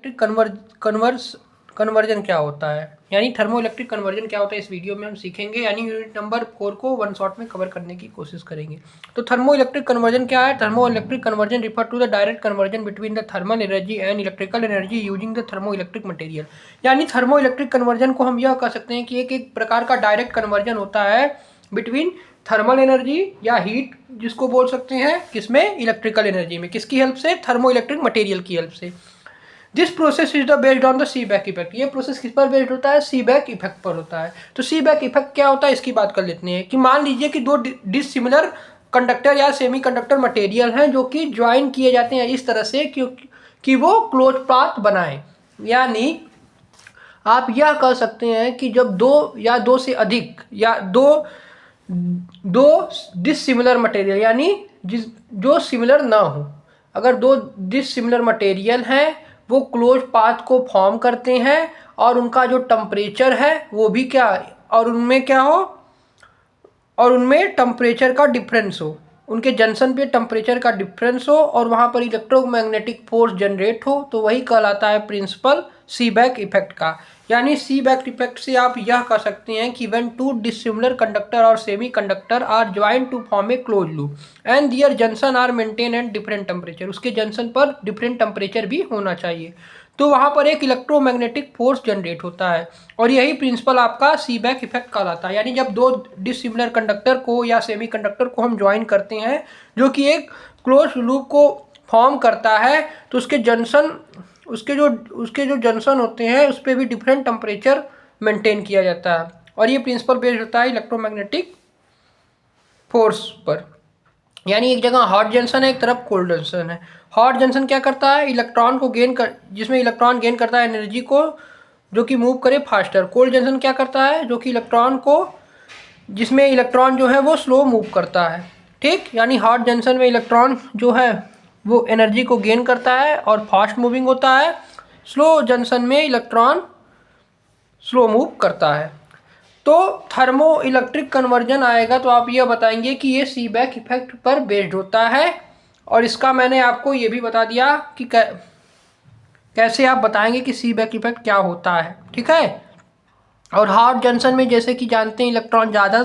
Electric conversion क्या होता है, यानी थर्मो इलेक्ट्रिक कन्वर्जन क्या होता है, इस वीडियो में हम सीखेंगे। यानी यूनिट नंबर 4 को वन शॉट में कवर करने की कोशिश करेंगे। तो थर्मो इलेक्ट्रिक कन्वर्जन क्या है? Thermoelectric conversion refer to the direct conversion between the thermal energy and electrical energy using the thermoelectric material. यानी थर्मो इलेक्ट्रिक कन्वर्जन को हम यह कह सकते हैं कि एक प्रकार का डायरेक्ट कन्वर्जन होता है बिटवीन थर्मल एनर्जी या हीट जिसको बोल सकते हैं, किसमें? इलेक्ट्रिकल एनर्जी में। किसकी हेल्प से? थर्मो इलेक्ट्रिक मटेरियल की हेल्प से। This process is the based on the सीबैक effect. ये प्रोसेस किस पर बेस्ड होता है? सीबैक इफेक्ट पर होता है। तो सीबैक इफेक्ट क्या होता है, इसकी बात कर लेते हैं। कि मान लीजिए कि दो डिसिमिलर कंडक्टर या सेमीकंडक्टर मटेरियल हैं जो कि ज्वाइन किए जाते हैं इस तरह से कि वो क्लोज पाथ बनाए। यानी आप यह कह सकते हैं कि जब दो या दो से अधिक या दो डिसिमिलर मटेरियल, यानी जो सिमिलर ना हो, अगर दो डिसिमिलर मटेरियल हैं वो क्लोज पाथ को फॉर्म करते हैं और उनका जो टेम्परेचर है वो भी क्या, और उनमें क्या हो, और उनमें टेम्परेचर का डिफरेंस हो, उनके जंक्शन पे टेम्परेचर का डिफरेंस हो और वहाँ पर इलेक्ट्रोमैग्नेटिक फोर्स जनरेट हो, तो वही कहलाता है प्रिंसिपल सीबैक इफेक्ट का। यानी सीबैक इफेक्ट से आप यह कह सकते हैं कि व्हेन टू डिसिमिलर कंडक्टर और semiconductor are join to form a close loop and their junction are maintain at different temperature, उसके जंक्शन पर डिफरेंट टेम्परेचर भी होना चाहिए, तो वहाँ पर एक इलेक्ट्रोमैग्नेटिक फोर्स जनरेट होता है और यही प्रिंसिपल आपका सीबैक इफेक्ट कहलाता है। यानी जब दो डिसिमिलर कंडक्टर को या सेमी कंडक्टर को हम ज्वाइन करते हैं जो कि एक क्लोज लूप को फॉर्म करता है, तो उसके जो जंक्शन होते हैं उस पर भी डिफरेंट टेम्परेचर मेंटेन किया जाता है और ये प्रिंसिपल बेस्ड होता है इलेक्ट्रोमैग्नेटिक फोर्स पर। यानी एक जगह हॉट जंक्शन है, एक तरफ कोल्ड जंक्शन है। हॉट जंक्शन क्या करता है? इलेक्ट्रॉन को जिसमें इलेक्ट्रॉन गेन करता है एनर्जी को जो कि मूव करे फास्टर। कोल्ड जंक्शन क्या करता है? जो कि जिसमें इलेक्ट्रॉन जो है वो स्लो मूव करता है। ठीक, यानी हॉट जंक्शन में इलेक्ट्रॉन जो है वो एनर्जी को गेन करता है और फास्ट मूविंग होता है। स्लो जंक्शन में इलेक्ट्रॉन स्लो मूव करता है। तो थर्मो इलेक्ट्रिक कन्वर्जन आएगा तो आप यह बताएंगे कि ये सीबैक इफेक्ट पर बेस्ड होता है और इसका मैंने आपको ये भी बता दिया कि कैसे आप बताएंगे कि सीबैक इफेक्ट क्या होता है। ठीक है। और हॉट जंक्शन में जैसे कि जानते हैं इलेक्ट्रॉन ज़्यादा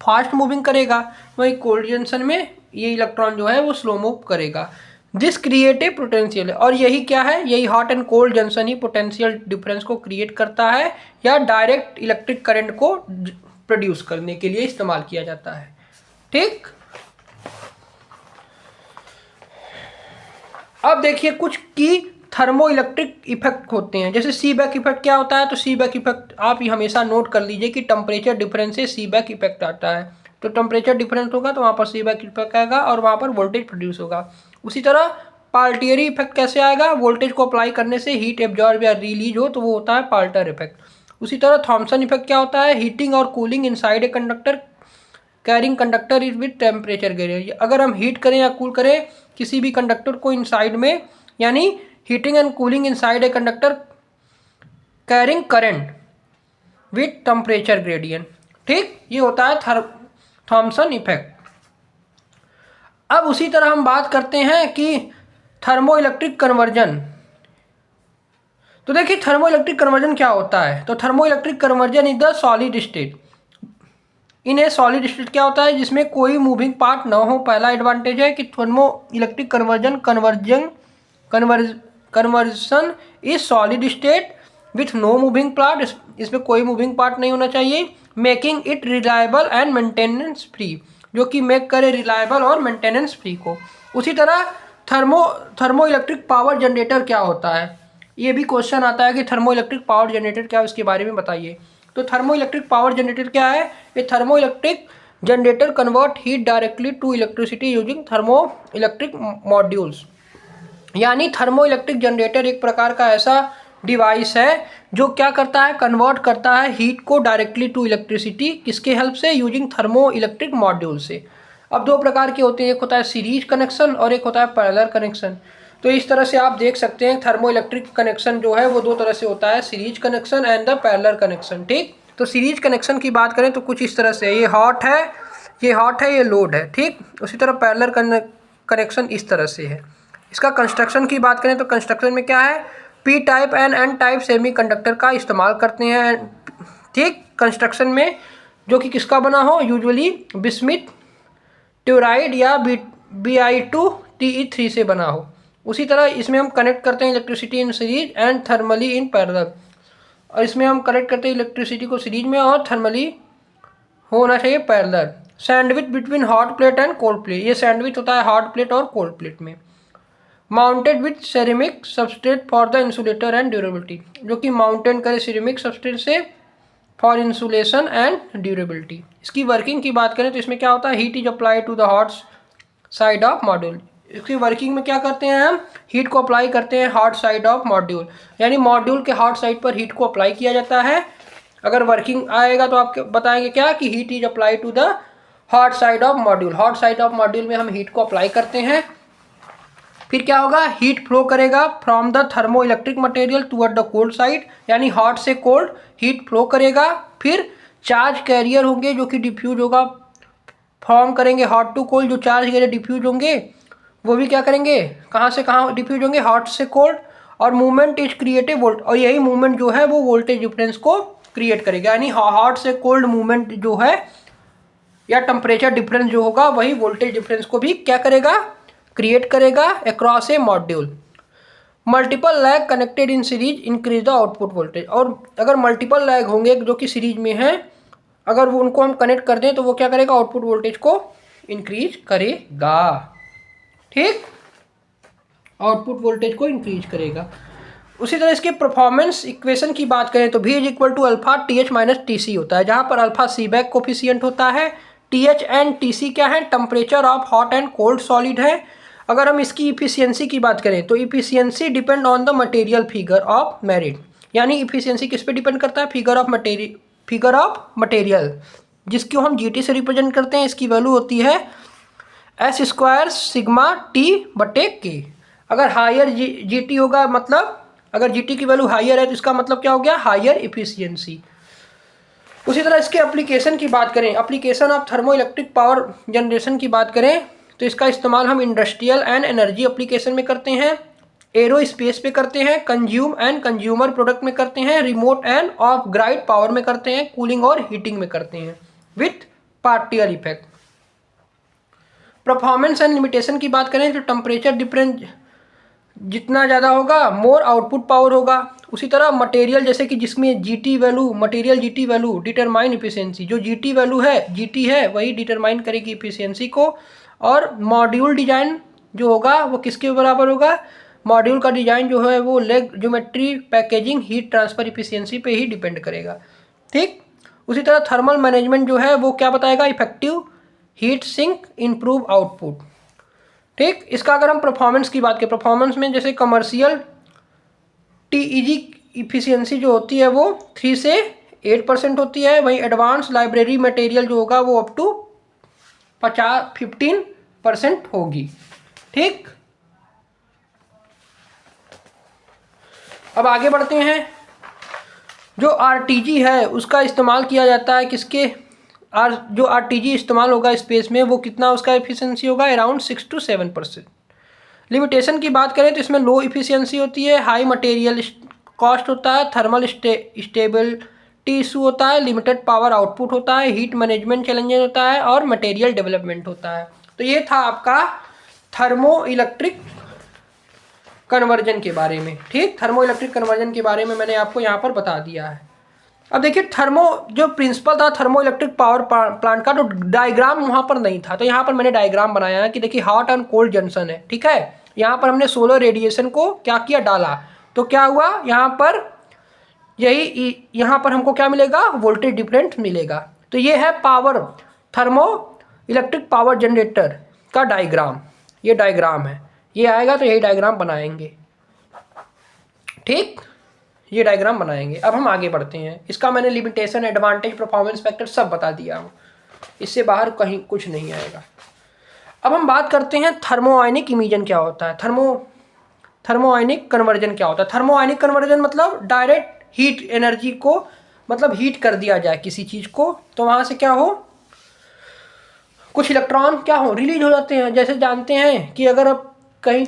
फास्ट मूविंग करेगा, वहीं कोल्ड जंक्शन में ये इलेक्ट्रॉन जो है वो स्लो मूव करेगा। दिस क्रिएट ए पोटेंशियल, और यही क्या है? यही hot and cold junction he potential difference को क्रिएट करता है या डायरेक्ट इलेक्ट्रिक करंट को प्रोड्यूस करने के लिए इस्तेमाल किया जाता है। ठीक, अब देखिए कुछ की थर्मो इलेक्ट्रिक इफेक्ट होते हैं। जैसे सीबैक इफेक्ट क्या होता है? तो सीबैक इफेक्ट आप हमेशा नोट कर लीजिए कि टेम्परेचर डिफरेंस से सीबैक इफेक्ट आता है। तो टेम्परेचर डिफरेंस होगा तो वहाँ पर सीबैक इफेक्ट आएगा और वहाँ पर वोल्टेज प्रोड्यूस होगा। उसी तरह पाल्टियरी इफेक्ट कैसे आएगा? वोल्टेज को अप्लाई करने से हीट एब्जॉर्ब या रिलीज हो तो वो होता है पाल्टर इफेक्ट। उसी तरह थॉमसन इफेक्ट क्या होता है? हीटिंग और cooling inside a conductor carrying conductor is with temperature gradient. अगर हम हीट करें या कूल करें किसी भी कंडक्टर को इनसाइड में, यानी heating and cooling inside a conductor carrying current with temperature gradient. ठीक, ये होता है थॉमसन इफेक्ट। अब उसी तरह हम बात करते हैं कि थर्मो इलेक्ट्रिक कन्वर्जन। तो देखिए थर्मो इलेक्ट्रिक कन्वर्जन क्या होता है? तो thermo electric conversion is the solid state. In A solid state क्या होता है? जिसमें कोई मूविंग पार्ट ना हो। पहला एडवांटेज है कि thermoelectric conversion is solid state with no moving part. इसमें कोई मूविंग पार्ट नहीं होना चाहिए। Making it reliable and maintenance free, जो कि मेक करे रिलायबल और मेंटेनेंस फ्री को। उसी तरह थर्मो इलेक्ट्रिक पावर जनरेटर क्या होता है? ये भी क्वेश्चन आता है कि थर्मो इलेक्ट्रिक पावर जनरेटर क्या है, उसके बारे में बताइए। तो थर्मो इलेक्ट्रिक पावर जनरेटर क्या है? ये thermoelectric generator convert heat directly to electricity using thermoelectric modules. यानी थर्मो इलेक्ट्रिक जनरेटर एक प्रकार का ऐसा डिवाइस है जो क्या करता है? कन्वर्ट करता है हीट को डायरेक्टली टू इलेक्ट्रिसिटी। किसके हेल्प से? यूजिंग थर्मो इलेक्ट्रिक मॉड्यूल से। अब दो प्रकार के होते हैं, एक होता है सीरीज कनेक्शन और एक होता है पैरेलल कनेक्शन। तो इस तरह से आप देख सकते हैं थर्मो इलेक्ट्रिक कनेक्शन जो है वो दो तरह से होता है, series connection and the parallel connection. ठीक, तो सीरीज कनेक्शन की बात करें तो कुछ इस तरह से, ये हॉट है, ये लोड है। ठीक, उसी तरह पैरेलल कनेक्शन इस तरह से है। इसका कंस्ट्रक्शन की बात करें तो कंस्ट्रक्शन में क्या है? P type and N type semiconductor का इस्तेमाल करते हैं, ठीक, कंस्ट्रक्शन में, जो कि किसका बना हो, यूजुअली बिस्मिथ ट्यूराइड या Bi2Te3 से बना हो। उसी तरह इसमें हम कनेक्ट करते हैं electricity in series and thermally in parallel, और इसमें हम कनेक्ट करते हैं इलेक्ट्रिसिटी को सीरीज में और थर्मली होना चाहिए parallel. Sandwich between hot plate and cold plate, ये सैंडविच होता है हॉट प्लेट और कोल्ड प्लेट में। Mounted with ceramic substrate for the insulator and durability, जो कि माउंटेन करे सिरेमिक सबस्ट्रेट से फॉर इंसुलेशन एंड ड्यूरेबिलिटी। इसकी वर्किंग की बात करें तो इसमें क्या होता है, heat is apply to the hot side of module. इसकी वर्किंग में क्या करते हैं हम, हीट को अप्लाई करते हैं हॉट साइड ऑफ मॉड्यूल, यानी मॉड्यूल के हॉट साइड पर हीट को अप्लाई किया जाता है। अगर वर्किंग आएगा तो आपके बताएंगे क्या कि heat is apply to the hot side of module. Hot side of module में हम हीट को अप्लाई करते हैं, फिर क्या होगा, हीट फ्लो करेगा from the thermoelectric material toward the cold side, यानी हॉट से कोल्ड हीट फ्लो करेगा। फिर चार्ज कैरियर होंगे जो कि डिफ्यूज होगा, फॉर्म करेंगे हॉट टू कोल्ड, जो चार्ज कैरियर डिफ्यूज होंगे वो भी क्या करेंगे, कहाँ से कहाँ डिफ्यूज होंगे, हॉट से कोल्ड, और मूवमेंट इज क्रिएटिव वोल्ट, और यही मूवमेंट जो है वो वोल्टेज डिफरेंस को क्रिएट करेगा, यानी हॉट से कोल्ड मूवमेंट जो है या टेम्परेचर डिफरेंस जो होगा वही वोल्टेज डिफरेंस को भी क्या करेगा, क्रिएट करेगा across A module. Multiple lag connected in series increase the output voltage, और अगर मल्टीपल लैग होंगे जो कि सीरीज में हैं, अगर वो उनको हम कनेक्ट कर दें तो वो क्या करेगा, आउटपुट वोल्टेज को इंक्रीज करेगा, ठीक, आउटपुट वोल्टेज को इंक्रीज करेगा। उसी तरह इसके परफॉर्मेंस इक्वेशन की बात करें तो V is equal to alpha TH minus TC होता है, जहाँ पर अल्फा सीबैक कोफिशियंट होता है, TH एंड TC क्या है, temperature of hot and cold solid है। अगर हम इसकी इफिशियंसी की बात करें तो efficiency depend on the material figure of merit, यानी इफिशियंसी किस पे डिपेंड करता है, फिगर ऑफ मटेरियल, जिसको हम GT से रिप्रेजेंट करते हैं। इसकी वैल्यू होती है S स्क्वायर सिग्मा T बटे K। अगर हायर GT होगा, मतलब अगर GT की वैल्यू हायर है तो इसका मतलब क्या हो गया, हायर इफिशियंसी। उसी तरह इसके एप्लीकेशन की बात करें, application of thermo electric power generation की बात करें तो इसका इस्तेमाल हम इंडस्ट्रियल एंड एनर्जी एप्लीकेशन में करते हैं, एरो स्पेस पे करते हैं, कंज्यूम एंड कंज्यूमर प्रोडक्ट में करते हैं, remote end of grid power में करते हैं, कूलिंग और हीटिंग में करते हैं with particle effect. Performance and limitation की बात करें तो टेम्परेचर डिफरेंस जितना ज़्यादा होगा मोर आउटपुट पावर होगा। उसी तरह मटेरियल जैसे कि जिसमें GT value, material GT value determine efficiency, जो GT वैल्यू है, GT है वही डिटरमाइन करेगी इफिशियंसी को। और मॉड्यूल डिजाइन जो होगा वो किसके बराबर होगा, मॉड्यूल का डिजाइन जो है वो leg geometry, packaging, heat transfer efficiency पे ही डिपेंड करेगा, ठीक। उसी तरह थर्मल मैनेजमेंट जो है वो क्या बताएगा, effective heat sink, improve output, ठीक। इसका अगर हम परफॉर्मेंस की बात करें, परफॉर्मेंस में जैसे कमर्शियल TEG इफिशियंसी जो होती है वो 3 से 8% होती है, वहीं एडवांस लाइब्रेरी मटेरियल जो होगा वो अप टू 15% होगी, ठीक। अब आगे बढ़ते हैं, जो RTG है उसका इस्तेमाल किया जाता है किसके, जो RTG इस्तेमाल होगा स्पेस में वो कितना उसका एफिशिएंसी होगा, अराउंड 6 to 7%। लिमिटेशन की बात करें तो इसमें लो इफिशियंसी होती है, हाई मटेरियल कॉस्ट होता है, थर्मल स्टेबिलिटी इशू होता है, लिमिटेड पावर आउटपुट होता है, हीट मैनेजमेंट चैलेंजेस होता है और मटेरियल डेवलपमेंट होता है। तो ये था आपका थर्मो इलेक्ट्रिक कन्वर्जन के बारे में, ठीक। थर्मो इलेक्ट्रिक कन्वर्जन के बारे में मैंने आपको यहाँ पर बता दिया है। अब देखिए जो प्रिंसिपल था थर्मो इलेक्ट्रिक पावर प्लांट का, तो डायग्राम वहाँ पर नहीं था, तो यहाँ पर मैंने डायग्राम बनाया है कि देखिए हॉट एंड कोल्ड जंक्शन है, ठीक है। यहाँ पर हमने सोलर रेडिएशन को क्या किया, डाला, तो क्या हुआ यहाँ पर, यहाँ पर हमको क्या मिलेगा, वोल्टेज डिफरेंस मिलेगा। तो ये है power, thermo electric power generator का डायग्राम, ये डायग्राम है, ये आएगा तो यही डायग्राम बनाएंगे, ठीक, ये डायग्राम बनाएंगे। अब हम आगे बढ़ते हैं, इसका मैंने लिमिटेशन, एडवांटेज, परफॉर्मेंस फैक्टर सब बता दिया हूँ, इससे बाहर कहीं कुछ नहीं आएगा। अब हम बात करते हैं थर्मोआयनिक इमिशन क्या होता है, थर्मोआयनिक कन्वर्जन क्या होता है। थर्मोआयनिक कन्वर्जन मतलब डायरेक्ट हीट एनर्जी को, मतलब हीट कर दिया जाए किसी चीज़ को, तो वहाँ से क्या हो, कुछ इलेक्ट्रॉन क्या हो, रिलीज हो जाते हैं। जैसे जानते हैं कि अगर अब कहीं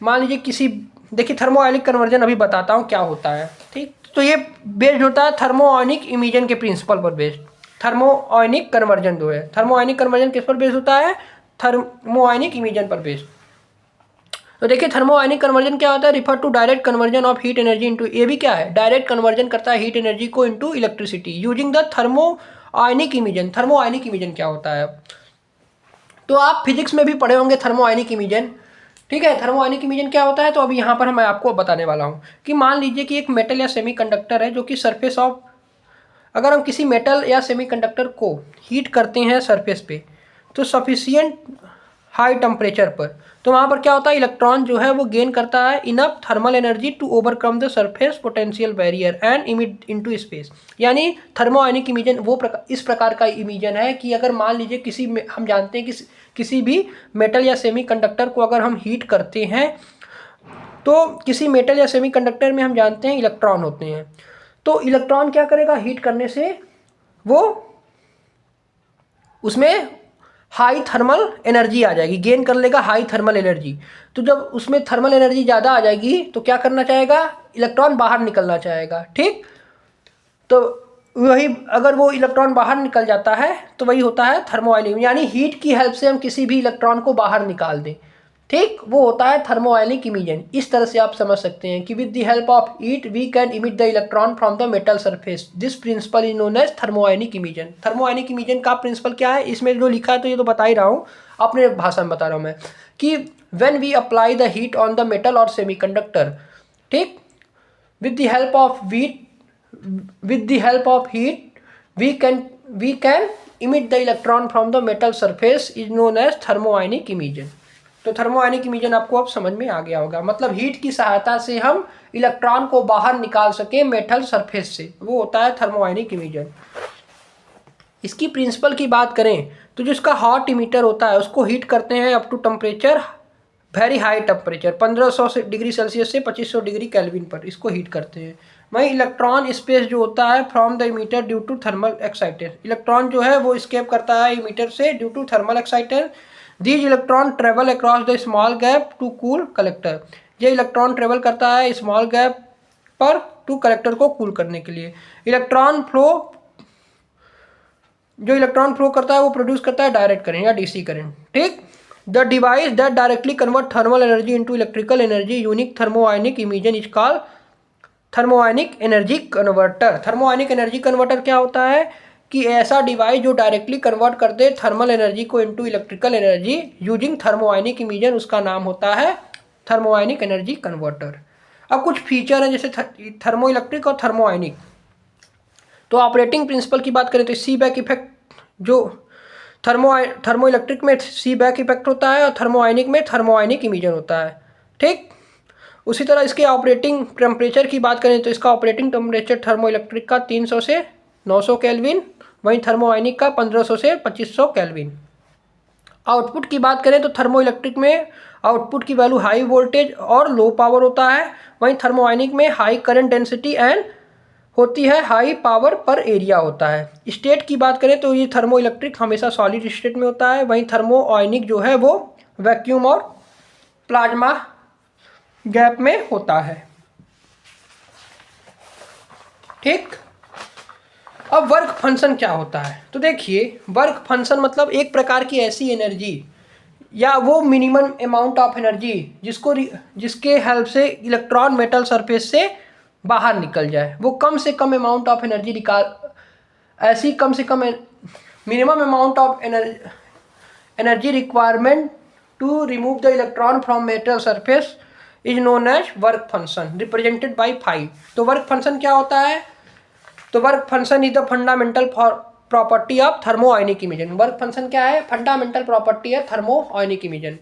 मान लीजिए किसी देखिए थर्मोआयनिक कन्वर्जन अभी बताता हूँ क्या होता है, ठीक। तो ये बेस्ड होता है थर्मोआयनिक इमिजन के प्रिंसिपल पर बेस्ड। थर्मोआयनिक कन्वर्जन जो है, थर्मोआयनिक कन्वर्जन किस पर बेस्ड होता है? थर्मोआयनिक इमिजन पर बेस्ड। तो देखिए थर्मोआयनिक कन्वर्जन क्या होता है? Refer to direct conversion of heat energy into, ये भी क्या है? डायरेक्ट कन्वर्जन करता है हीट एनर्जी को into electricity using the thermionic emission. Thermionic emission क्या होता है? तो आप फिजिक्स में भी पढ़े होंगे थर्मोआयनिक इमिजन, ठीक है। थर्मोआयनिक इमिजन क्या होता है? तो अभी यहाँ पर मैं आपको बताने वाला हूँ कि मान लीजिए कि एक मेटल या सेमीकंडक्टर है जो कि सरफेस ऑफ, अगर हम किसी मेटल या सेमीकंडक्टर को हीट करते हैं सरफेस पे, तो सफिशियंट हाई टेम्परेचर पर, तो वहाँ पर क्या होता है? इलेक्ट्रॉन जो है वो गेन करता है enough thermal energy to overcome the surface potential barrier and emit into space. यानी थर्मोआयनिक इमिजन वो इस प्रकार का इमिजन है कि अगर मान लीजिए किसी में, हम जानते हैं कि किसी भी मेटल या सेमीकंडक्टर को अगर हम हीट करते हैं, तो किसी मेटल या सेमीकंडक्टर में हम जानते हैं इलेक्ट्रॉन होते हैं। तो इलेक्ट्रॉन क्या करेगा? हीट करने से वो उसमें हाई थर्मल एनर्जी आ जाएगी, गेन कर लेगा हाई थर्मल एनर्जी। तो जब उसमें थर्मल एनर्जी ज़्यादा आ जाएगी तो क्या करना चाहेगा? इलेक्ट्रॉन बाहर निकलना चाहेगा, ठीक। तो वही, अगर वो इलेक्ट्रॉन बाहर निकल जाता है तो वही होता है थर्मोआयनिक, यानी हीट की हेल्प से हम किसी भी इलेक्ट्रॉन को बाहर निकाल दें, ठीक, वो होता है थर्मोआयनिक इमिजन। इस तरह से आप समझ सकते हैं कि with the help of heat we can emit the electron from the metal surface. This principle is known as thermionic emission. Thermionic emission का प्रिंसिपल क्या है? इसमें जो लिखा है तो ये तो बता ही रहा हूँ, अपने भाषा में बता रहा हूँ मैं, कि when we apply the heat on the metal और सेमीकंडक्टर, ठीक, with the help of heat we can emit the electron from the metal surface is known as thermoionic emission। तो थर्मोआयनिक इमिजन आपको अब समझ में आ गया होगा, मतलब हीट की सहायता से हम इलेक्ट्रॉन को बाहर निकाल सके मेटल सरफेस से, वो होता है थर्मोआयनिक इमिजन। इसकी प्रिंसिपल की बात करें तो जो इसका हॉट इमीटर होता है उसको हीट करते हैं up to temperature very high temperature 1500 degree Celsius से 2500 डिग्री केल्विन पर इसको हीट करते हैं। वहीं इलेक्ट्रॉन स्पेस जो होता है from the emitter due to thermal excitation, electron जो है वो स्केप करता है इमीटर से due to thermal excitation. These electron travel across the small gap to cool collector, ये इलेक्ट्रॉन ट्रेवल करता है स्मॉल गैप पर टू कलेक्टर को कूल करने के लिए। इलेक्ट्रॉन फ्लो, जो इलेक्ट्रॉन फ्लो करता है वो प्रोड्यूस करता है डायरेक्ट करंट या डीसी करंट, ठीक। The device that directly convert thermal energy into electrical energy using thermionic emission is called thermionic energy converter. Thermionic energy converter क्या होता है? कि ऐसा डिवाइस जो डायरेक्टली कन्वर्ट कर दे थर्मल एनर्जी को into electrical energy using thermionic emission, उसका नाम होता है थर्मोआयनिक एनर्जी कन्वर्टर। अब कुछ फीचर हैं जैसे थर्मो इलेक्ट्रिक और थर्मोआयनिक। तो ऑपरेटिंग प्रिंसिपल की बात करें तो सी बैक इफेक्ट, जो थर्मो इलेक्ट्रिक में सी बैक इफेक्ट होता है और थर्मोआयनिक में थर्मोआयनिक इमिजन होता है, ठीक। उसी तरह इसके ऑपरेटिंग टेम्परेचर की बात करें तो इसका ऑपरेटिंग टेम्परेचर थर्मो इलेक्ट्रिक का 300 से 900 केल्विन, वहीं थर्मोआयनिक का 1500 से 2500 केल्विन। आउटपुट की बात करें तो थर्मो इलेक्ट्रिक में आउटपुट की वैल्यू हाई वोल्टेज और लो पावर होता है, वहीं थर्मोआयनिक में हाई करंट डेंसिटी एंड होती है, हाई पावर पर एरिया होता है। स्टेट की बात करें तो ये थर्मो इलेक्ट्रिक हमेशा सॉलिड स्टेट में होता है, वहीं थर्मोआयनिक जो है वो वैक्यूम और प्लाज्मा गैप में होता है, ठीक। अब वर्क फंक्शन क्या होता है? तो देखिए वर्क फंक्शन मतलब एक प्रकार की ऐसी एनर्जी या वो मिनिमम अमाउंट ऑफ एनर्जी जिसके हेल्प से इलेक्ट्रॉन मेटल सरफेस से बाहर निकल जाए, वो कम से कम अमाउंट ऑफ एनर्जी निकाल, ऐसी कम से कम minimum amount of energy requirement to remove the electron from metal surface is known as work function represented by phi. तो वर्क फंक्शन क्या होता है? तो work function is the fundamental property of thermionic emission. Work function क्या है? Fundamental property है thermionic emission.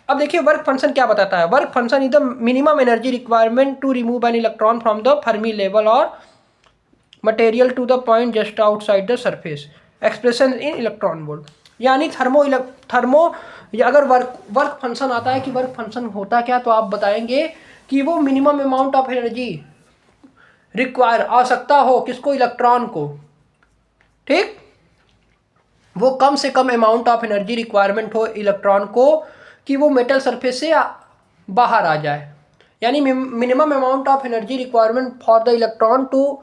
अब देखिए वर्क फंक्शन क्या बताता है। Work function is the minimum energy requirement to remove an electron from the Fermi level और material to the point just outside the surface, expression in electron volt. यानी अगर work function आता है कि work function होता क्या, तो आप बताएंगे कि वो minimum amount of energy require, आवश्यकता हो किसको? इलेक्ट्रॉन को, ठीक। वो कम से कम अमाउंट ऑफ एनर्जी रिक्वायरमेंट हो इलेक्ट्रॉन को कि वो मेटल सरफेस से बाहर आ जाए, यानी minimum amount of energy requirement for the electron to,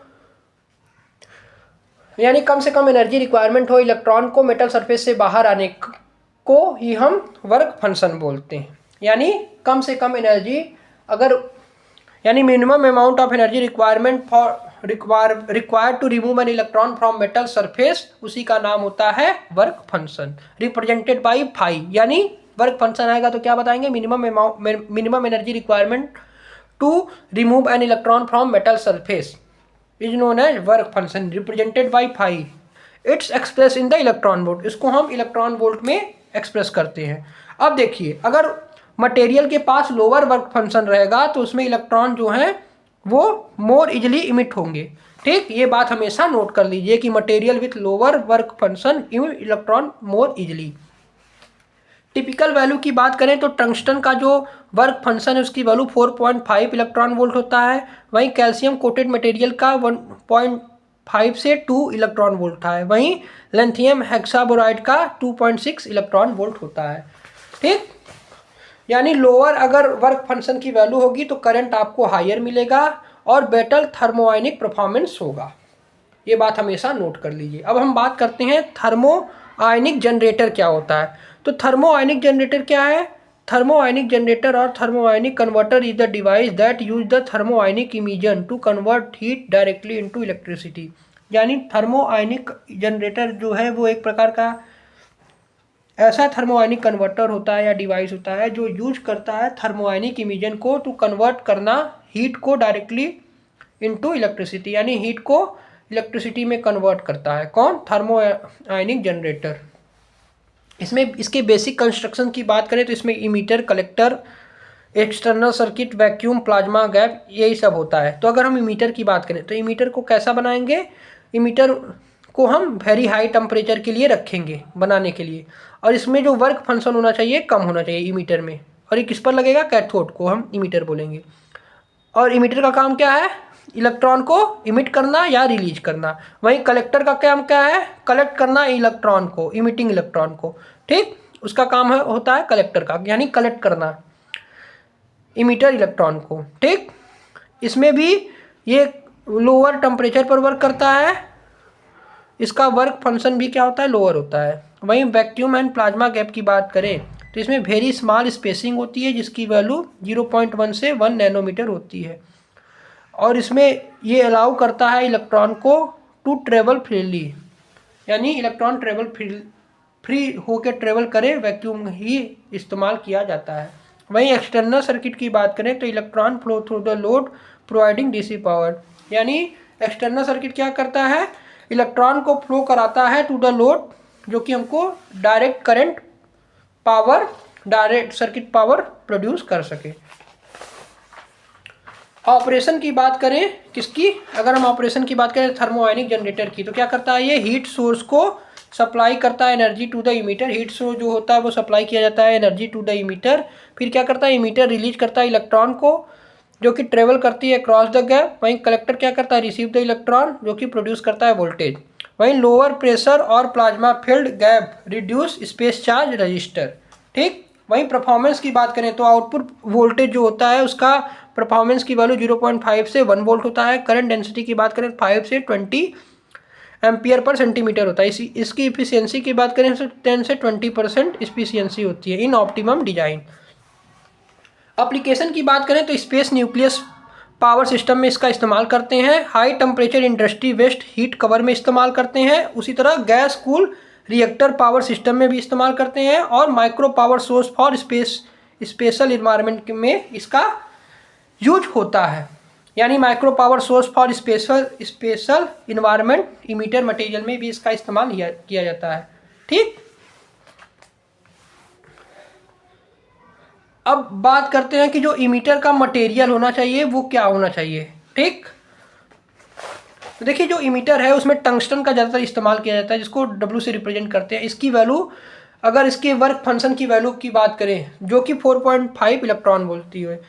यानी कम से कम एनर्जी रिक्वायरमेंट हो इलेक्ट्रॉन को मेटल सरफेस से बाहर आने को ही हम वर्क फंक्शन बोलते हैं। यानी कम से कम एनर्जी अगर, यानी minimum amount of energy requirement for required to remove an electron from metal surface, उसी का नाम होता है work function, represented by phi. यानी वर्क फंक्शन आएगा तो क्या बताएंगे, minimum energy requirement to remove an electron from metal surface is known as work function represented by phi. It's express in the electron volt, इसको हम electron volt में express करते हैं। अब देखिए, अगर मटेरियल के पास लोअर वर्क फंक्शन रहेगा तो उसमें इलेक्ट्रॉन जो है वो मोर इजिली इमिट होंगे। ठीक, ये बात हमेशा नोट कर लीजिए कि material with lower work function emit electron more easily. Typical value की बात करें तो टंगस्टन का जो वर्क फंक्शन है उसकी वैल्यू 4.5 इलेक्ट्रॉन वोल्ट होता है। वहीं कैल्शियम कोटेड मटेरियल का 1.5 से 2 इलेक्ट्रॉन वोल्ट होता है। वहीं लिथियम हेक्साबोराइड का 2.6 इलेक्ट्रॉन वोल्ट होता है। ठीक, यानी लोअर अगर वर्क फंक्शन की वैल्यू होगी तो करंट आपको हायर मिलेगा और बेटर थर्मोआयनिक परफॉर्मेंस होगा। ये बात हमेशा नोट कर लीजिए। अब हम बात करते हैं थर्मो आयनिक जनरेटर क्या होता है। तो थर्मो आयनिक जनरेटर क्या है? थर्मो आयनिक जनरेटर और thermo ionic converter is the device that use the thermo ionic emission to convert heat directly into electricity. यानी थर्मो आयनिक जनरेटर जो है वो एक प्रकार का ऐसा थर्मो आयनिक कन्वर्टर होता है या डिवाइस होता है जो यूज करता है थर्मो आयनिक इमिशन को टू कन्वर्ट करना हीट को डायरेक्टली इनटू इलेक्ट्रिसिटी, यानी हीट को इलेक्ट्रिसिटी में कन्वर्ट करता है। कौन? Thermo ionic generator. इसमें इसके बेसिक कंस्ट्रक्शन की बात करें तो इसमें emitter, collector, external circuit, vacuum, plasma gap, यही सब होता है। तो अगर हम इमीटर की बात करें तो इमीटर को कैसा बनाएंगे? इमीटर को हम वेरी हाई टेम्परेचर के लिए रखेंगे बनाने के लिए, और इसमें जो वर्क फंक्शन होना चाहिए कम होना चाहिए इमीटर में, और ये किस पर लगेगा? कैथोड को हम इमीटर बोलेंगे। और इमीटर का काम क्या है? इलेक्ट्रॉन को इमिट करना या रिलीज करना। वहीं कलेक्टर का काम क्या है? कलेक्ट करना इलेक्ट्रॉन को, इमिटिंग इलेक्ट्रॉन को। ठीक, उसका काम है होता है कलेक्टर का, यानी कलेक्ट करना इमिटर इलेक्ट्रॉन को। ठीक, इसमें भी ये लोअर टेम्परेचर पर वर्क करता है, इसका वर्क फंक्शन भी क्या होता है? लोअर होता है। वहीं वैक्यूम एंड प्लाज्मा गैप की बात करें तो इसमें वेरी स्मॉल स्पेसिंग होती है जिसकी वैल्यू 0.1 से 1 नैनोमीटर होती है, और इसमें ये अलाउ करता है इलेक्ट्रॉन को टू ट्रेवल फ्रीली, यानी इलेक्ट्रॉन ट्रेवल फ्री होकर ट्रेवल करे, वैक्यूम ही इस्तेमाल किया जाता है। वहीं एक्सटर्नल सर्किट की बात करें तो electron flow through the load providing DC power, यानी एक्सटर्नल सर्किट क्या करता है? इलेक्ट्रॉन को फ्लो कराता है टू द लोड, जो कि हमको direct current power, direct circuit power produce कर सके। ऑपरेशन की बात करें किसकी? अगर हम ऑपरेशन की बात करें थर्मो आयनिक जनरेटर की, तो क्या करता है? ये हीट सोर्स को सप्लाई करता है energy to the emitter. Heat source जो होता है वो सप्लाई किया जाता है एनर्जी टू द इमीटर। फिर क्या करता है? इमीटर रिलीज करता है इलेक्ट्रॉन को जो कि ट्रेवल करती है क्रॉस द गैप। वहीं कलेक्टर क्या करता है? रिसीव द इलेक्ट्रॉन जो कि प्रोड्यूस करता है वोल्टेज। वहीं लोअर प्रेशर और plasma field gap reduce space charge register. ठीक, वहीं परफॉर्मेंस की बात करें तो आउटपुट वोल्टेज जो होता है उसका परफॉर्मेंस की वैल्यू 0.5 से 1 वोल्ट होता है। करंट डेंसिटी की बात करें 5 से 20 एम्पियर पर सेंटीमीटर होता है। इसकी इफिशियंसी की बात करें तो 10 से 20% इफिशियंसी होती है इन ऑप्टिमम डिजाइन। एप्लीकेशन की बात करें तो स्पेस न्यूक्लियस पावर सिस्टम में इसका इस्तेमाल करते हैं। High temperature industry waste heat cover में इस्तेमाल करते हैं। उसी तरह gas cool reactor power system में भी इस्तेमाल करते हैं, और micro power source for special environment में इसका यूज होता है। यानी micro power source for special environment emitter material में भी इसका इस्तेमाल किया जाता है। ठीक, अब बात करते हैं कि जो इमीटर का मटेरियल होना चाहिए वो क्या होना चाहिए। ठीक, तो देखिए जो इमीटर है उसमें टंगस्टन का ज़्यादातर इस्तेमाल किया जाता है, जिसको W से रिप्रेजेंट करते हैं। इसकी वैल्यू, अगर इसके वर्क फंक्शन की वैल्यू की बात करें जो कि 4.5 इलेक्ट्रॉन वोल्ट होती है,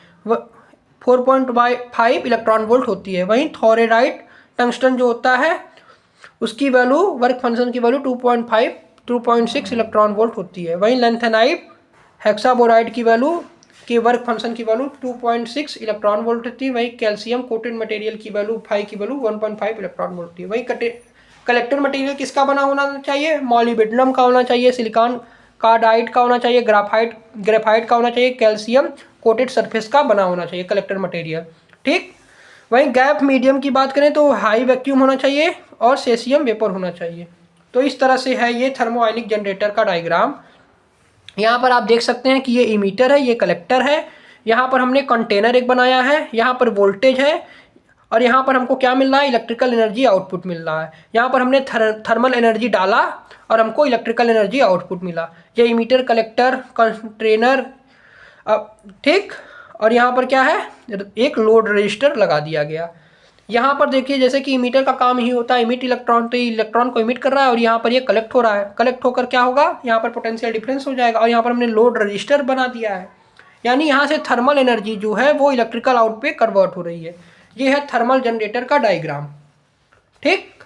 4.5 इलेक्ट्रॉन वोल्ट होती है। वहीं थोरेराइट टंगस्टन जो होता है उसकी वैल्यू, वर्क फंक्शन की वैल्यू 2.6 इलेक्ट्रॉन वोल्ट होती है। वहीं लैंथेनाइट हेक्साबोराइड की वैल्यू के वर्क फंक्शन की वैल्यू 2.6 इलेक्ट्रॉन वोल्ट थी। वही कैल्शियम कोटेड मटेरियल की वैल्यू 5 की वैल्यू 1.5 इलेक्ट्रॉन वोल्ट थी। वही कलेक्टर मटेरियल किसका बना होना चाहिए, मॉलिब्डेनम का होना चाहिए, सिलिकॉन कार्बाइड का होना चाहिए, ग्रेफाइट का होना चाहिए, कैल्शियम कोटेड सरफेस का बना होना चाहिए कलेक्टर मटेरियल। ठीक, वहीं गैप मीडियम की बात करें तो हाई वैक्यूम होना चाहिए और सेसियम वेपर होना चाहिए। तो इस तरह से है ये थर्मोआयनिक जनरेटर का डायग्राम। यहाँ पर आप देख सकते हैं कि ये इमीटर है, ये कलेक्टर है, यहाँ पर हमने कंटेनर एक बनाया है, यहाँ पर वोल्टेज है और यहाँ पर हमको क्या मिल रहा है, इलेक्ट्रिकल एनर्जी आउटपुट मिल रहा है। यहाँ पर हमने थर्मल एनर्जी डाला और हमको इलेक्ट्रिकल एनर्जी आउटपुट मिला। ये इमीटर, कलेक्टर, कंटेनर, ठीक। और यहाँ पर क्या है, एक लोड रजिस्टर लगा दिया गया। यहाँ पर देखिए जैसे कि इमीटर का काम ही होता है इमिट इलेक्ट्रॉन, तो इलेक्ट्रॉन को इमिट कर रहा है और यहाँ पर ये कलेक्ट हो रहा है। कलेक्ट होकर क्या होगा, यहाँ पर पोटेंशियल डिफरेंस हो जाएगा और यहाँ पर हमने लोड रजिस्टर बना दिया है। यानी यहाँ से थर्मल एनर्जी जो है वो इलेक्ट्रिकल आउट पे कन्वर्ट हो रही है। ये है थर्मल जनरेटर का डायग्राम। ठीक,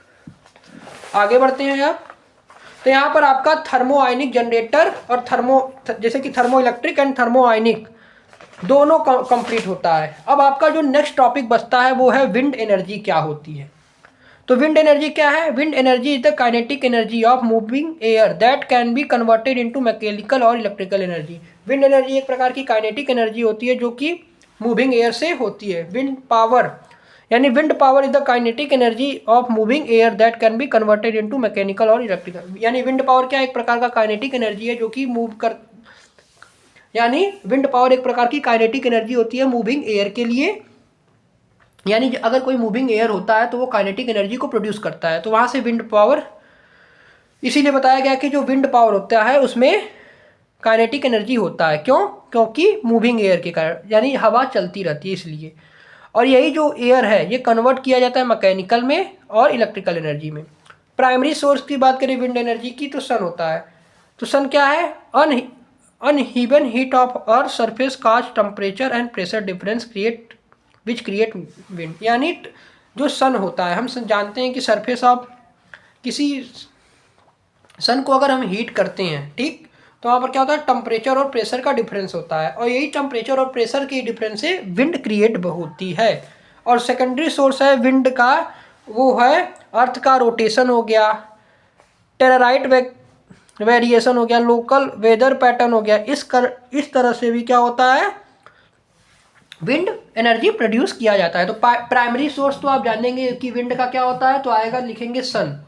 आगे बढ़ते हैं आप। तो यहाँ पर आपका थर्मोआयनिक जनरेटर और जैसे कि थर्मो इलेक्ट्रिक एंड थर्मोआयनिक दोनों कंप्लीट होता है। अब आपका जो नेक्स्ट टॉपिक बचता है वो है विंड एनर्जी क्या होती है। तो विंड एनर्जी क्या है, wind energy is the kinetic energy of moving air that can be converted into mechanical और इलेक्ट्रिकल एनर्जी। विंड एनर्जी एक प्रकार की काइनेटिक एनर्जी होती है जो कि मूविंग एयर से होती है। विंड पावर यानी wind power is the kinetic energy of moving air that can be converted into mechanical और इलेक्ट्रिकल। यानी विंड पावर क्या एक प्रकार का काइनेटिक एनर्जी है जो कि यानी विंड पावर एक प्रकार की काइनेटिक एनर्जी होती है मूविंग एयर के लिए। यानी अगर कोई मूविंग एयर होता है तो वो काइनेटिक एनर्जी को प्रोड्यूस करता है, तो वहाँ से विंड पावर, इसीलिए बताया गया कि जो विंड पावर होता है उसमें काइनेटिक एनर्जी होता है। क्यों, क्योंकि मूविंग एयर के कारण, यानी हवा चलती रहती है इसलिए। और यही जो एयर है ये कन्वर्ट किया जाता है मैकेनिकल में और इलेक्ट्रिकल एनर्जी में। प्राइमरी सोर्स की बात करें विंड एनर्जी की तो सन होता है। तो सन क्या है, uneven heat of earth surface cause temperature and pressure difference which create wind। यानी जो सन होता है, हम जानते हैं कि सरफेस ऑफ किसी सन को अगर हम हीट करते हैं, ठीक, तो वहाँ पर क्या होता है, टेम्परेचर और प्रेशर का डिफरेंस होता है और यही टेम्परेचर और प्रेशर के डिफरेंस से विंड क्रिएट होती है। और सेकेंडरी सोर्स है विंड का, वो है अर्थ का रोटेशन हो गया, टेराराइट वेरिएशन हो गया, लोकल वेदर पैटर्न हो गया। इस तरह से भी क्या होता है, विंड एनर्जी प्रोड्यूस किया जाता है। तो प्राइमरी सोर्स तो आप जानेंगे कि विंड का क्या होता है, तो आएगा, लिखेंगे सन।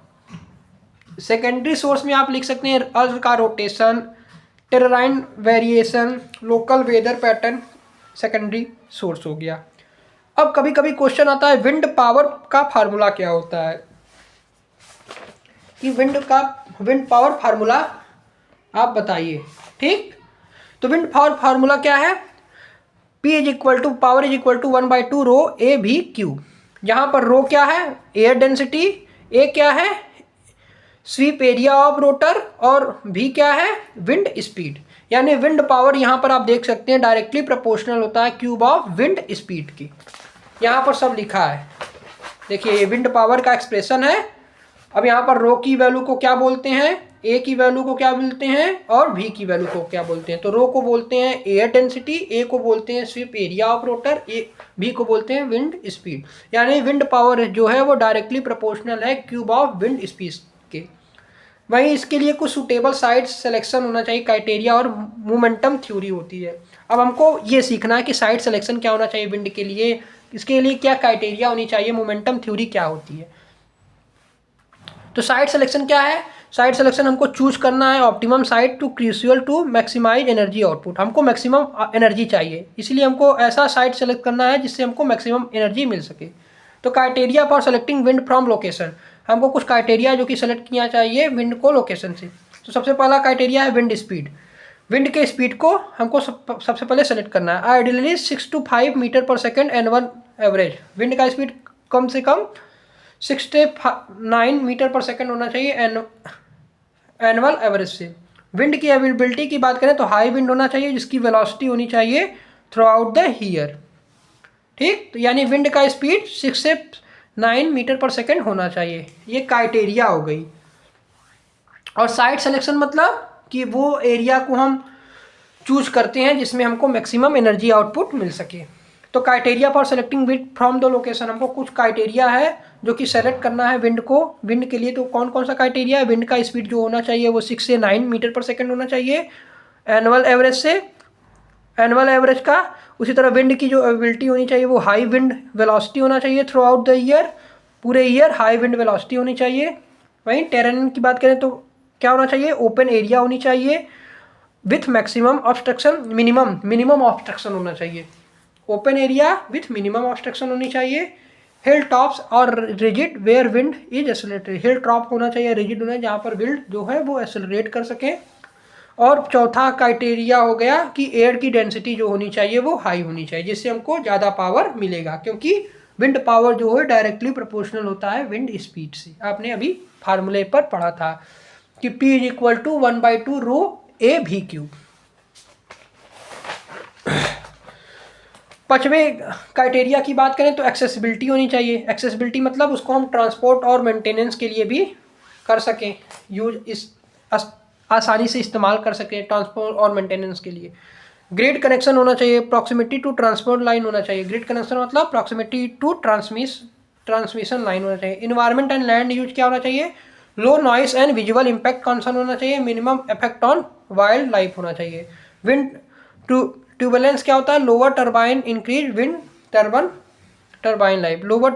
सेकेंडरी सोर्स में आप लिख सकते हैं अर्थ का रोटेशन, टेराराइट variation, local weather pattern, secondary source हो गया। अब कभी कभी क्वेश्चन आता है विंड पावर का फार्मूला क्या होता है, कि विंड पावर फार्मूला आप बताइए। ठीक, तो विंड पावर फार्मूला क्या है, P is equal to power is equal to 1/2 rho A V cube. यहाँ पर रो क्या है, एयर डेंसिटी, ए क्या है, स्वीप एरिया ऑफ रोटर, और भी क्या है, विंड स्पीड। यानी विंड पावर यहाँ पर आप देख सकते हैं डायरेक्टली प्रोपोर्शनल होता है क्यूब ऑफ विंड स्पीड की। यहाँ पर सब लिखा है, देखिए ये विंड पावर का एक्सप्रेशन है। अब यहाँ पर रो की वैल्यू को क्या बोलते हैं, ए की वैल्यू को क्या बोलते हैं और भी की वैल्यू को क्या बोलते हैं। तो रो को बोलते हैं एयर डेंसिटी, ए को बोलते हैं स्वीप एरिया ऑफ रोटर, भी को बोलते हैं विंड स्पीड। यानी विंड पावर जो है वो डायरेक्टली प्रोपोर्शनल है क्यूब ऑफ विंड स्पीड के। वहीं इसके लिए कुछ सुटेबल साइड सिलेक्शन होना चाहिए, क्राइटेरिया और मोमेंटम थ्योरी होती है। अब हमको ये सीखना है कि साइड सिलेक्शन क्या होना चाहिए विंड के लिए, इसके लिए क्या क्राइटेरिया होनी चाहिए, मोमेंटम थ्योरी क्या होती है। तो साइड सिलेक्शन क्या है, साइड सिलेक्शन हमको चूज करना है optimum side to crucial to maximize energy output. हमको मैक्सिमम एनर्जी चाहिए, इसलिए हमको ऐसा साइड सेलेक्ट करना है जिससे हमको मैक्सिमम एनर्जी मिल सके। तो criteria for selecting wind from location, हमको कुछ क्राइटेरिया जो कि सेलेक्ट किया चाहिए विंड को लोकेशन से। तो सबसे पहला क्राइटेरिया है विंड स्पीड। विंड के स्पीड को हमको सबसे पहले सेलेक्ट करना है। आइडियली 6 to 5 मीटर पर सेकेंड एनुअल एवरेज। विंड का स्पीड कम से कम 6 से 9 मीटर पर सेकेंड होना चाहिए एनुअल एवरेज से। विंड की अवेलेबिलिटी की बात करें तो हाई विंड होना चाहिए जिसकी वेलोसिटी होनी चाहिए थ्रू आउट द ईयर। ठीक, तो यानी विंड का स्पीड 6 से 9 मीटर पर सेकेंड होना चाहिए, ये क्राइटेरिया हो गई। और साइड सिलेक्शन मतलब कि वो एरिया को हम चूज करते हैं जिसमें हमको मैक्सिमम एनर्जी आउटपुट मिल सके। तो criteria for selecting wind from the location, हमको कुछ क्राइटेरिया है जो कि सेलेक्ट करना है विंड को। विंड के लिए तो कौन कौन सा क्राइटेरिया है? विंड का स्पीड जो होना चाहिए वो 6 से 9 मीटर पर सेकेंड होना चाहिए एनुअल एवरेज का। उसी तरह विंड की जो एबिलिटी होनी चाहिए वो हाई विंड वेलोसिटी होना चाहिए थ्रू आउट द ईयर, पूरे ईयर हाई विंड वेलोसिटी होनी चाहिए। वहीं टेरेन की बात करें तो क्या होना चाहिए? ओपन एरिया होनी चाहिए with maximum obstruction, minimum obstruction होना चाहिए। Open area with minimum obstruction होनी चाहिए। हिल टॉप्स और rigid where wind is accelerated, hill top होना चाहिए, रिजिड होना चाहिए जहाँ पर विंड जो है वो एक्सेलरेट कर सके। और चौथा क्राइटेरिया हो गया कि एयर की डेंसिटी जो होनी चाहिए वो हाई होनी चाहिए, जिससे हमको ज़्यादा पावर मिलेगा, क्योंकि विंड पावर जो है डायरेक्टली प्रोपोर्शनल होता है विंड स्पीड से। आपने अभी फार्मूले पर पढ़ा था कि P is equal to 1/2 rho A V Q. पांचवें क्राइटेरिया की बात करें तो एक्सेसिबिलिटी होनी चाहिए। एक्सेसिबिलिटी मतलब उसको हम ट्रांसपोर्ट और मेंटेनेंस के लिए भी कर सकें, यूज इस आसानी से इस्तेमाल कर सकें ट्रांसपोर्ट और मेंटेनेंस के लिए। ग्रिड कनेक्शन होना चाहिए, प्रॉक्सिमिटी टू ट्रांसपोर्ट लाइन होना चाहिए। ग्रिड कनेक्शन मतलब प्रॉक्सिमिटी टू ट्रांसमिशन लाइन होना चाहिए। इन्वायरमेंट एंड लैंड यूज क्या होना चाहिए? Low noise and visual impact concern होना चाहिए। Minimum effect on wild life होना चाहिए। विंड ट्यूबुलेंस क्या होता है? Lower turbine increase wind turbine life. Lower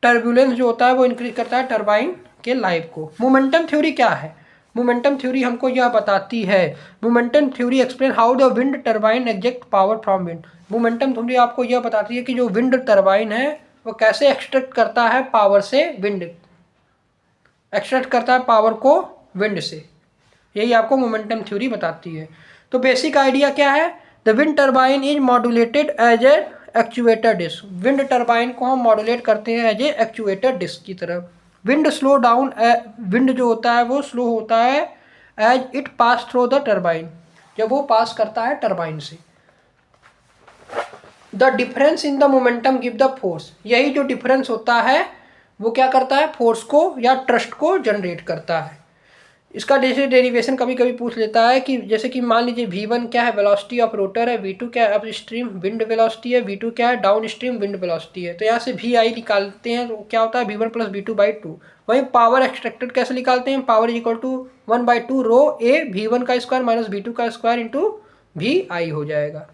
turbulence जो होता है वो इंक्रीज करता है टर्बाइन के लाइफ को। मोमेंटम थ्योरी क्या है? मोमेंटम थ्योरी हमको यह बताती है, momentum theory explain how the wind turbine exact power from wind. Momentum theory आपको यह बताती है कि जो विंड टर्बाइन है वो कैसे एक्सट्रैक्ट करता है पावर से, विंड एक्सट्रैक्ट करता है पावर को विंड से। यही आपको मोमेंटम थ्योरी बताती है। तो बेसिक आइडिया क्या है? The wind turbine is modulated as a actuator disc. Wind turbine को हम मॉड्यूलेट करते हैं एज ए एक्चुएटर डिस्क की तरह। विंड स्लो डाउन, विंड जो होता है वो स्लो होता है as it pass through the turbine, जब वो पास करता है टर्बाइन से। The difference in the momentum give the force. यही जो डिफरेंस होता है वो क्या करता है? फोर्स को या ट्रस्ट को जनरेट करता है। इसका जैसे डेरिवेशन कभी कभी पूछ लेता है कि जैसे कि मान लीजिए V1 क्या है? वेलोसिटी ऑफ रोटर है। V2 क्या है? अप स्ट्रीम विंड वेलोसिटी है। V2 क्या है? डाउन स्ट्रीम विंड वेलोसिटी है। तो यहाँ से VI निकालते हैं तो क्या होता है? V1 + V2/2। वहीं पावर एक्सट्रैक्टेड कैसे निकालते हैं? Power is equal to 1/2 rho A V1 का स्क्वायर माइनस V2 का स्क्वायर इंटू VI हो जाएगा।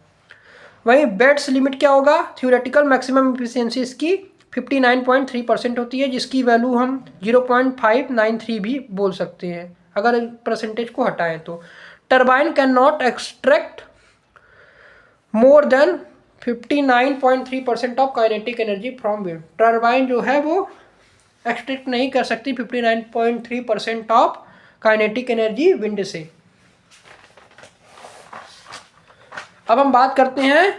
वहीं बेट्स लिमिट क्या होगा? थ्योरेटिकल मैक्सिमम एफिशिएंसी इसकी 59.3% होती है, जिसकी वैल्यू हम 0.593 भी बोल सकते हैं अगर परसेंटेज को हटाएं तो। Turbine can not extract more than 59.3% of kinetic energy from wind. Turbine जो है वो एक्सट्रैक्ट नहीं कर सकती 59.3% ऑफ काइनेटिक एनर्जी विंड से। अब हम बात करते हैं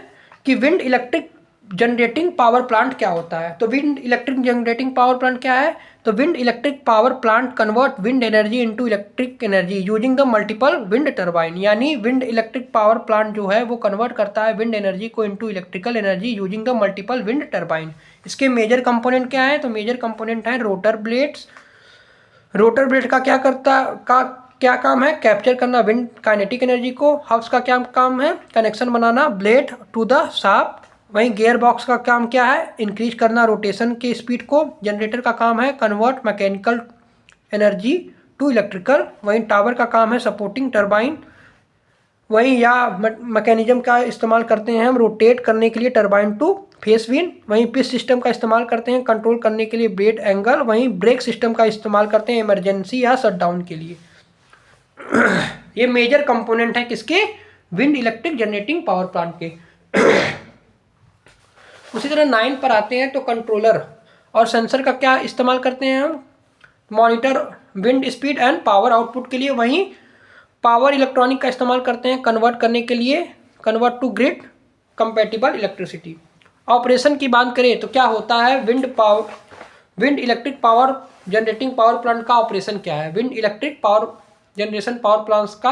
कि wind electric generating power plant क्या होता है। तो wind electric generating power plant क्या है? तो wind electric power plant convert wind energy into electric energy using the multiple wind turbine. यानी विंड इलेक्ट्रिक पावर प्लांट जो है वो कन्वर्ट करता है विंड एनर्जी को into electrical energy using the multiple wind turbine. इसके मेजर कंपोनेंट क्या है? तो मेजर कंपोनेंट है रोटर ब्लेड्स। रोटर ब्लेड का क्या काम है? कैप्चर करना विंड काइनेटिक एनर्जी को। हब्स का क्या काम है? कनेक्शन बनाना ब्लेड टू द शाफ्ट। वहीं गियर बॉक्स का काम क्या है? इंक्रीज करना रोटेशन के स्पीड को। जनरेटर का काम है convert mechanical energy to electrical. वहीं टावर का काम है सपोर्टिंग टर्बाइन। वहीं या मैकेनिज्म का इस्तेमाल करते हैं हम रोटेट करने के लिए टर्बाइन टू फेस विंड। वहीं पिच सिस्टम का इस्तेमाल करते हैं कंट्रोल करने के लिए ब्लेड एंगल। वहीं ब्रेक सिस्टम का इस्तेमाल करते हैं इमरजेंसी या शटडाउन के लिए। ये मेजर कंपोनेंट है किसके? Wind electric generating power plant के। उसी तरह 9 पर आते हैं तो कंट्रोलर और सेंसर का क्या इस्तेमाल करते हैं हम? Monitor wind speed and power output के लिए। वहीं पावर इलेक्ट्रॉनिक का इस्तेमाल करते हैं कन्वर्ट करने के लिए, convert to grid compatible electricity. Operation की बात करें तो क्या होता है? Wind electric power generating power plant का ऑपरेशन क्या है? Wind electric power generation power plants का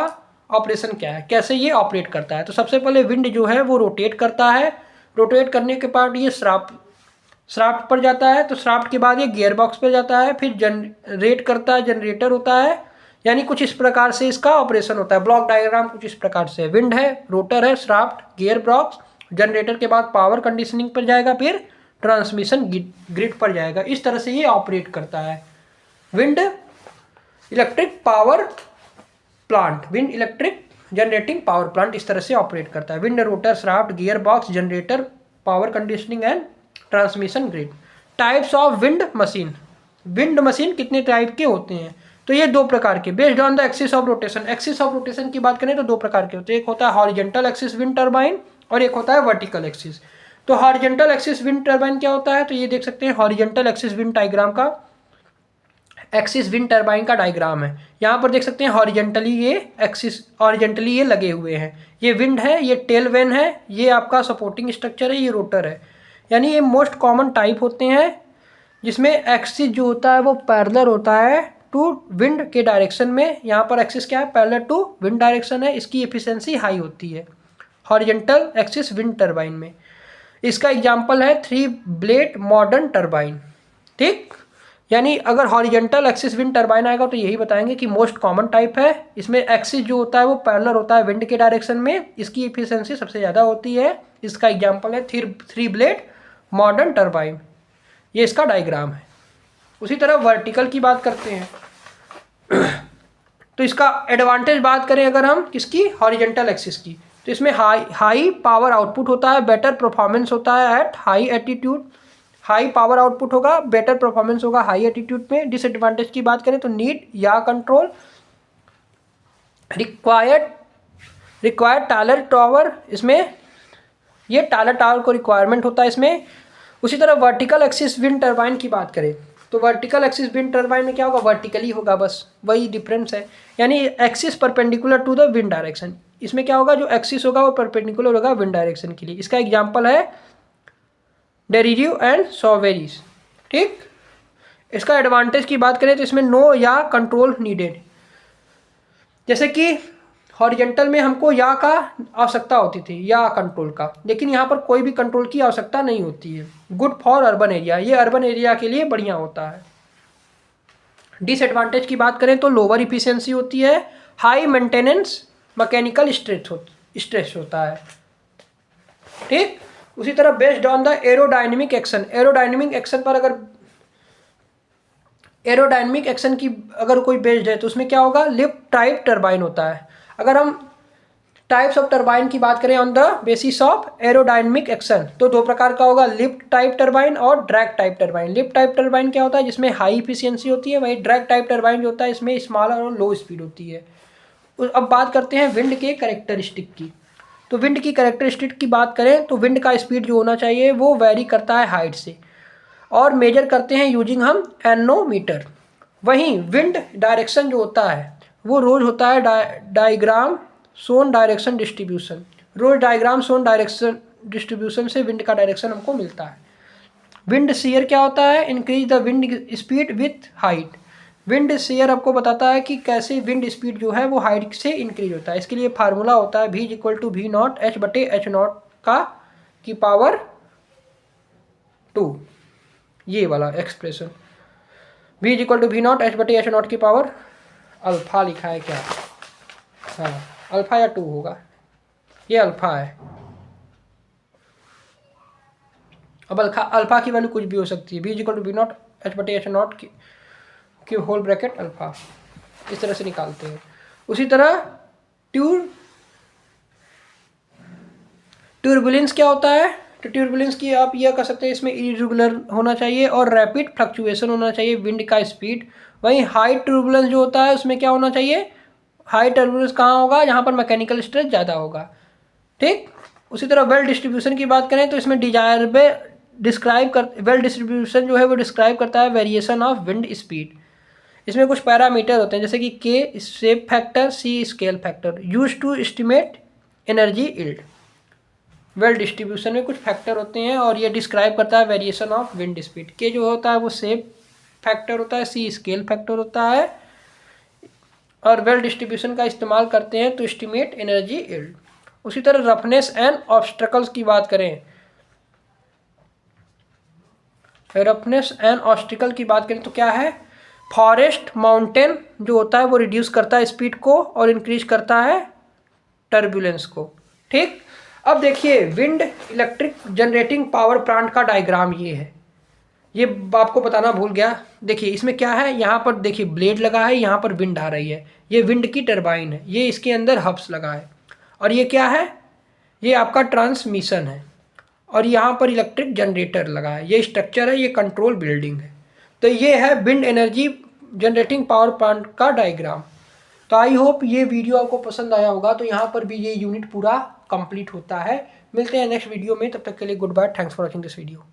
ऑपरेशन क्या है, कैसे ये ऑपरेट करता है? तो सबसे पहले विंड जो है वो रोटेट करता है। रोटेट करने के बाद ये श्राफ्ट पर जाता है। तो श्राफ्ट के बाद ये गियर बॉक्स पर जाता है। फिर जनरेट करता है, जनरेटर होता है। यानी कुछ इस प्रकार से इसका ऑपरेशन होता है। ब्लॉक डायग्राम कुछ इस प्रकार से, विंड है, रोटर है, शाफ्ट, गियर बॉक्स, जनरेटर के बाद पावर कंडीशनिंग पर जाएगा, फिर ट्रांसमिशन ग्रिड पर जाएगा। इस तरह से ये ऑपरेट करता है wind electric power plant. Wind electric generating power plant इस तरह से ऑपरेट करता है। Wind, rotor, shaft, gear box, generator, power conditioning and transmission grid. Types of wind machine. Wind machine कितने टाइप के होते हैं? तो ये दो प्रकार के, based on the axis of rotation. Axis of rotation की बात करें तो दो प्रकार के होते हैं, एक होता है हॉरिजेंटल एक्सिस विंड टर्बाइन और एक होता है वर्टिकल एक्सिस। तो हॉरिजेंटल एक्सिस विंड टर्बाइन क्या होता है? तो ये देख सकते हैं हॉरिजेंटल एक्सिस विंड डायग्राम का, एक्सिस विंड टर्बाइन का डायग्राम है। यहाँ पर देख सकते हैं हॉरिजेंटली ये एक्सिस, हॉरिजेंटली ये लगे हुए हैं। ये विंड है, ये टेल वेन है, ये आपका सपोर्टिंग स्ट्रक्चर है, ये रोटर है। यानी ये मोस्ट कॉमन टाइप होते हैं जिसमें एक्सिस जो होता है वो पैरेलल होता है टू विंड के डायरेक्शन में। यहाँ पर एक्सिस क्या है? पैरेलल टू विंड डायरेक्शन है। इसकी एफिशिएंसी हाई होती है हॉरिजेंटल एक्सिस विंड टर्बाइन में। इसका एग्जाम्पल है 3 ब्लेड मॉडर्न टर्बाइन। ठीक, यानी अगर हॉरिजेंटल एक्सिस विंड टर्बाइन आएगा तो यही बताएंगे कि मोस्ट कॉमन टाइप है। इसमें एक्सिस जो होता है वो पैरेलल होता है विंड के डायरेक्शन में, इसकी एफिशिएंसी सबसे ज़्यादा होती है। इसका एग्जाम्पल है 3 ब्लेड मॉडर्न टर्बाइन। ये इसका डायग्राम है। उसी तरह वर्टिकल की बात करते हैं तो इसका एडवांटेज बात करें अगर हम किसकी, हॉरिजेंटल एक्सिस की, तो इसमें हाई पावर आउटपुट होता है, बेटर परफॉर्मेंस होता है at high attitude. High power output होगा, बेटर परफॉर्मेंस होगा हाई एटीट्यूड में। डिसएडवांटेज की बात करें तो नीड या कंट्रोल, रिक्वायर्ड टालर टावर, इसमें ये टालर टावर को रिक्वायरमेंट होता है इसमें। उसी तरह वर्टिकल एक्सिस विंड टर्बाइन की बात करें तो वर्टिकल एक्सिस विंड टर्बाइन में क्या होगा? वर्टिकली होगा, बस वही डिफरेंस है। यानी axis perpendicular to the wind direction. इसमें क्या होगा? जो एक्सिस होगा वो परपेंडिकुलर होगा विंड डायरेक्शन के लिए। इसका एग्जाम्पल है डेरिव एंड सॉवेरीज। ठीक, इसका एडवांटेज की बात करें तो इसमें नो या कंट्रोल नीडेड। जैसे कि हॉरिजेंटल में हमको या का आवश्यकता होती थी, या कंट्रोल का, लेकिन यहाँ पर कोई भी कंट्रोल की आवश्यकता नहीं होती है। गुड फॉर अर्बन एरिया, ये अर्बन एरिया के लिए बढ़िया होता है। डिसएडवांटेज की बात करें तो लोअर इफिशियंसी होती है, हाई मेंटेनेंस, मैकेनिकल स्ट्रेस होता है। ठीक, उसी तरह based on the aerodynamic action. Aerodynamic action पर अगर एरोडायनेमिक एक्शन की अगर कोई बेस्ड है तो उसमें क्या होगा? लिफ्ट टाइप टर्बाइन होता है। अगर हम टाइप्स ऑफ टर्बाइन की बात करें on the basis of aerodynamic action तो दो प्रकार का होगा, लिफ्ट टाइप टर्बाइन और drag type turbine. Lift type turbine क्या होता है? जिसमें हाई इफिशियंसी होती है। वही ड्रैग टाइप टर्बाइन जो होता है इसमें स्मॉल और लो स्पीड होती है। अब बात करते हैं विंड के कैरेक्टरिस्टिक की। तो विंड की कैरेक्टरिस्टिक की बात करें तो विंड का स्पीड जो होना चाहिए वो वेरी करता है हाइट से, और मेजर करते हैं यूजिंग हम एनोमीटर। वहीं विंड डायरेक्शन जो होता है वो रोज होता है डायग्राम सोन डायरेक्शन डिस्ट्रीब्यूशन। रोज डायग्राम सोन डायरेक्शन डिस्ट्रीब्यूशन से विंड का डायरेक्शन हमको मिलता है। विंड शेयर क्या होता है? Increase the wind speed with height. Wind shear आपको बताता है कि कैसे विंड स्पीड जो है वो हाइट से इंक्रीज होता है। इसके लिए फार्मूला होता है v = v0 h/h0 का की पावर 2। ये वाला एक्सप्रेशन v = v0 h/h0 की पावर अल्फा लिखा है क्या? हाँ, अल्फा या 2 होगा, ये अल्फा है। अब अल्फा की वैल्यू कुछ भी हो सकती है। v = v0 h/h0 की होल ब्रैकेट अल्फा, इस तरह से निकालते हैं। उसी तरह ट्यूर्बुलेंस क्या होता है? तो ट्यूर्बुलेंस की आप यह कह सकते हैं इसमें इरेगुलर होना चाहिए और रैपिड फ्लक्चुएशन होना चाहिए विंड का स्पीड। वहीं हाई ट्यूर्बुलेंस जो होता है उसमें क्या होना चाहिए? हाई टर्बुलेंस कहाँ होगा? जहाँ पर मैकेनिकल स्ट्रेस ज़्यादा होगा। ठीक, उसी तरह वेल डिस्ट्रीब्यूशन की बात करें तो इसमें वेल डिस्ट्रीब्यूशन जो है वो डिस्क्राइब करता है वेरिएशन ऑफ विंड स्पीड। इसमें कुछ पैरामीटर होते हैं जैसे कि K shape factor, C scale factor, use to estimate energy yield. Well distribution में कुछ फैक्टर होते हैं और ये डिस्क्राइब करता है वेरिएशन ऑफ विंड स्पीड। के जो होता है वो शेप फैक्टर होता है, सी स्केल फैक्टर होता है, और वेल डिस्ट्रीब्यूशन का इस्तेमाल करते हैं तो एस्टिमेट एनर्जी यील्ड। उसी तरह रफनेस एंड ऑब्स्ट्रकल्स की बात करें, रफनेस एंड ऑब्स्टिकल की बात करें तो क्या है? फॉरेस्ट माउंटेन जो होता है वो रिड्यूस करता है स्पीड को और इंक्रीज करता है टर्बुलेंस को। ठीक, अब देखिए wind electric generating power plant का डायग्राम ये है, ये आपको बताना भूल गया। देखिए इसमें क्या है, यहाँ पर देखिए ब्लेड लगा है, यहाँ पर विंड आ रही है, ये विंड की टरबाइन है, ये इसके अंदर हब्स लगा है, और ये क्या है, ये आपका ट्रांसमिशन है, और यहाँ पर इलेक्ट्रिक जनरेटर लगा है, ये स्ट्रक्चर है, ये कंट्रोल बिल्डिंग है। तो ये है wind energy generating power plant का डायग्राम। तो आई होप ये वीडियो आपको पसंद आया होगा। तो यहाँ पर भी ये यूनिट पूरा कंप्लीट होता है। मिलते हैं नेक्स्ट वीडियो में, तब तक के लिए goodbye, thanks for watching this video.